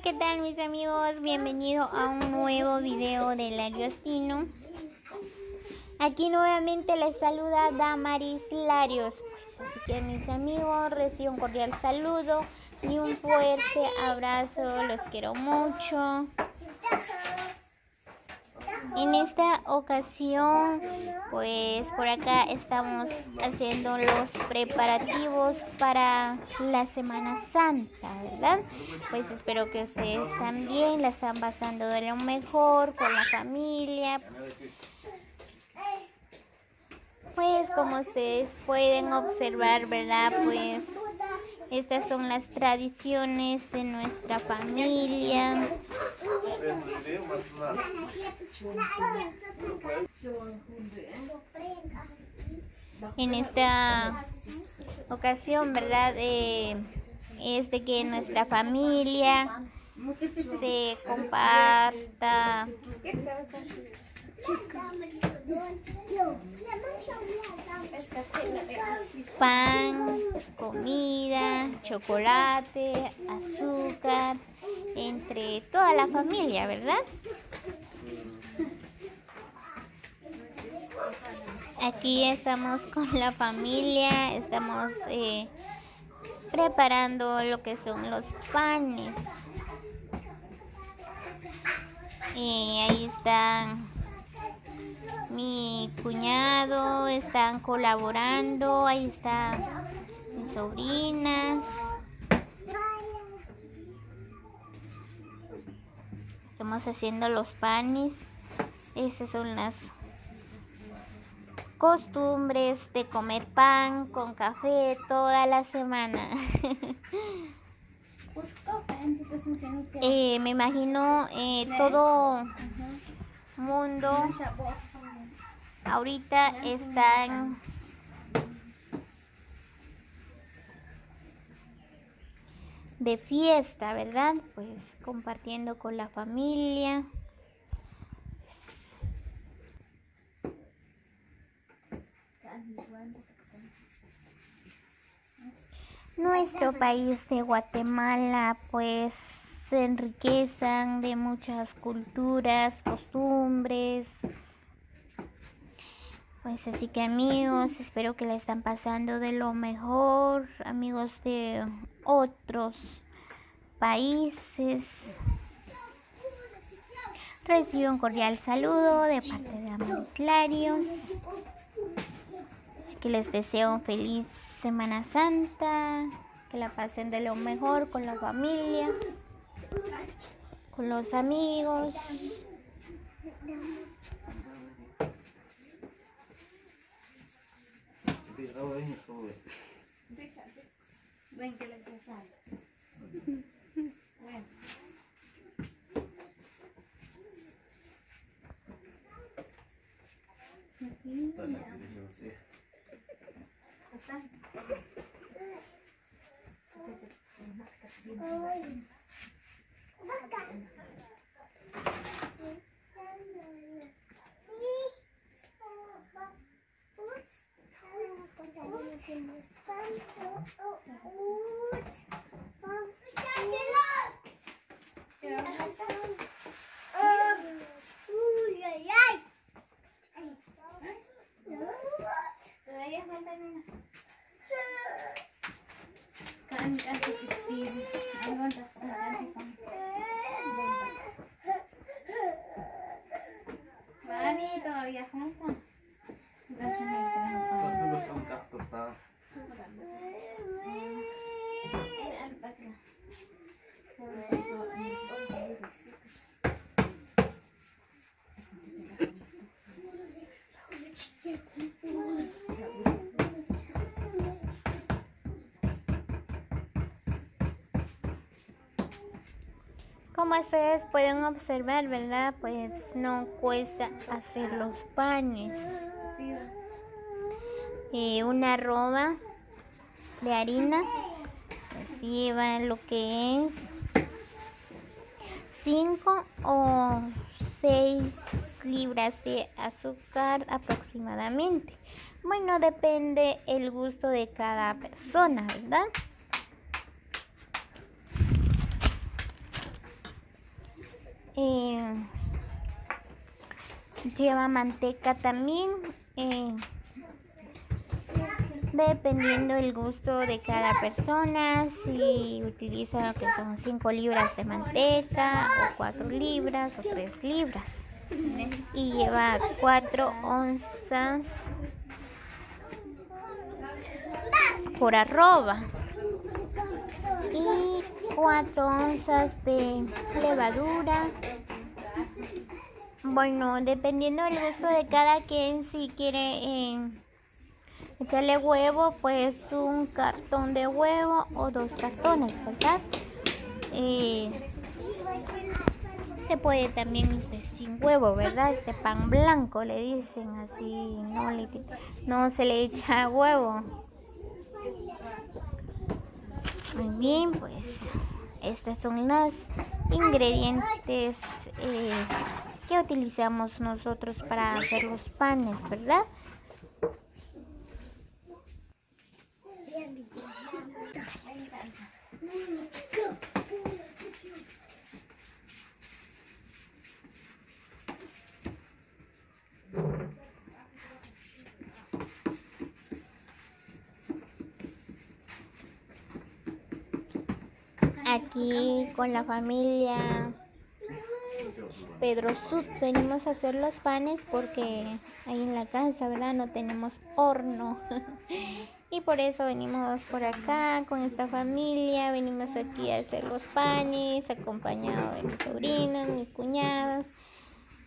¿qué tal mis amigos? Bienvenido a un nuevo video de Larios Tino. Aquí nuevamente les saluda Damaris Larios. Así que mis amigos, recibo un cordial saludo y un fuerte abrazo. Los quiero mucho. En esta ocasión, pues por acá estamos haciendo los preparativos para la Semana Santa, ¿verdad? Pues espero que ustedes también la están pasando de lo mejor con la familia. Pues como ustedes pueden observar, ¿verdad? Pues estas son las tradiciones de nuestra familia. En esta ocasión, ¿verdad? Es de que nuestra familia se comparta pan, comida, chocolate, azúcar, entre toda la familia, ¿verdad? Aquí estamos con la familia, estamos preparando lo que son los panes. Ahí están mi cuñado, están colaborando, ahí están mis sobrinas. Estamos haciendo los panes. Estas son las costumbres de comer pan con café toda la semana. Me imagino todo mundo ahorita están de fiesta, ¿verdad? Pues compartiendo con la familia. Nuestro país de Guatemala pues se enriquecen de muchas culturas, costumbres. Pues así que amigos, espero que la están pasando de lo mejor, amigos de otros países. Recibo un cordial saludo de parte de Damaris Larios. Así que les deseo un feliz Semana Santa, que la pasen de lo mejor con la familia, con los amigos. Mami, todavía falta. Como ustedes pueden observar, ¿verdad? Pues no cuesta hacer los panes. Una arroba de harina, pues lleva lo que es 5 o 6 libras de azúcar aproximadamente. Bueno, depende el gusto de cada persona, ¿verdad? lleva manteca también, dependiendo del gusto de cada persona. Si utiliza que son 5 libras de manteca, o 4 libras, o 3 libras. Y lleva 4 onzas por arroba y 4 onzas de levadura. Bueno, dependiendo del gusto de cada quien, si quiere echarle huevo, pues un cartón de huevo o 2 cartones, ¿verdad? Se puede también sin huevo, ¿verdad? Este pan blanco le dicen así, no se le echa huevo. Muy bien, pues estas son las ingredientes que utilizamos nosotros para hacer los panes, ¿verdad? Aquí con la familia Pedro Sud venimos a hacer los panes porque ahí en la casa, ¿verdad? No tenemos horno. Y por eso venimos por acá con esta familia. Venimos aquí a hacer los panes acompañado de mis sobrinos, mis cuñados.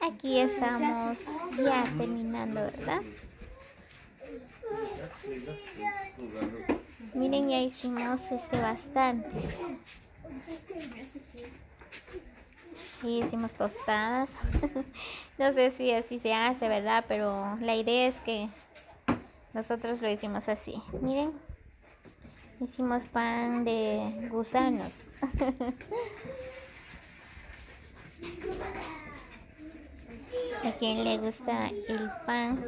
Aquí estamos ya terminando, ¿verdad? Miren, ya hicimos bastantes. Y hicimos tostadas. No sé si así se hace, ¿verdad? Pero la idea es que nosotros lo hicimos así. Miren, hicimos pan de gusanos. ¿A quién le gusta el pan?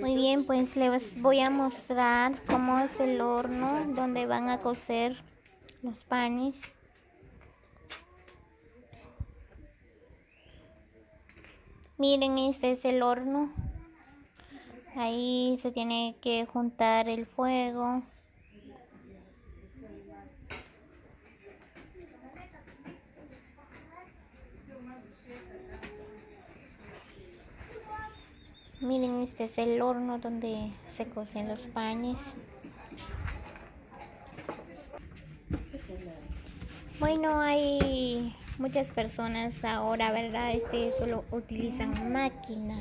Muy bien, pues les voy a mostrar cómo es el horno donde van a cocer los panes. Miren, este es el horno. Ahí se tiene que juntar el fuego. Miren, este es el horno donde se cocen los panes. Bueno, hay muchas personas ahora, ¿verdad? Solo utilizan máquina.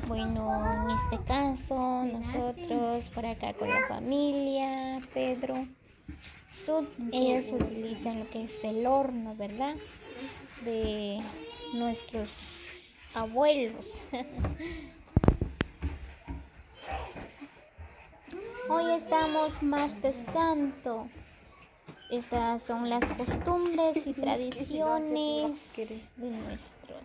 Bueno, en este caso, nosotros por acá con la familia, Pedro, ellos utilizan lo que es el horno, ¿verdad? De nuestros abuelos. Hoy estamos martes santo. Estas son las costumbres y tradiciones de nuestro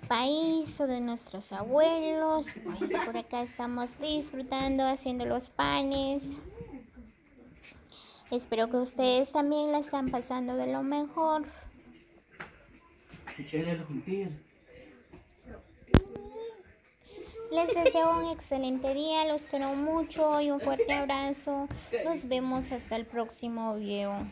país o de nuestros abuelos. Pues por acá estamos disfrutando haciendo los panes. Espero que ustedes también la están pasando de lo mejor. Les deseo un excelente día, los quiero mucho y un fuerte abrazo. Nos vemos hasta el próximo video.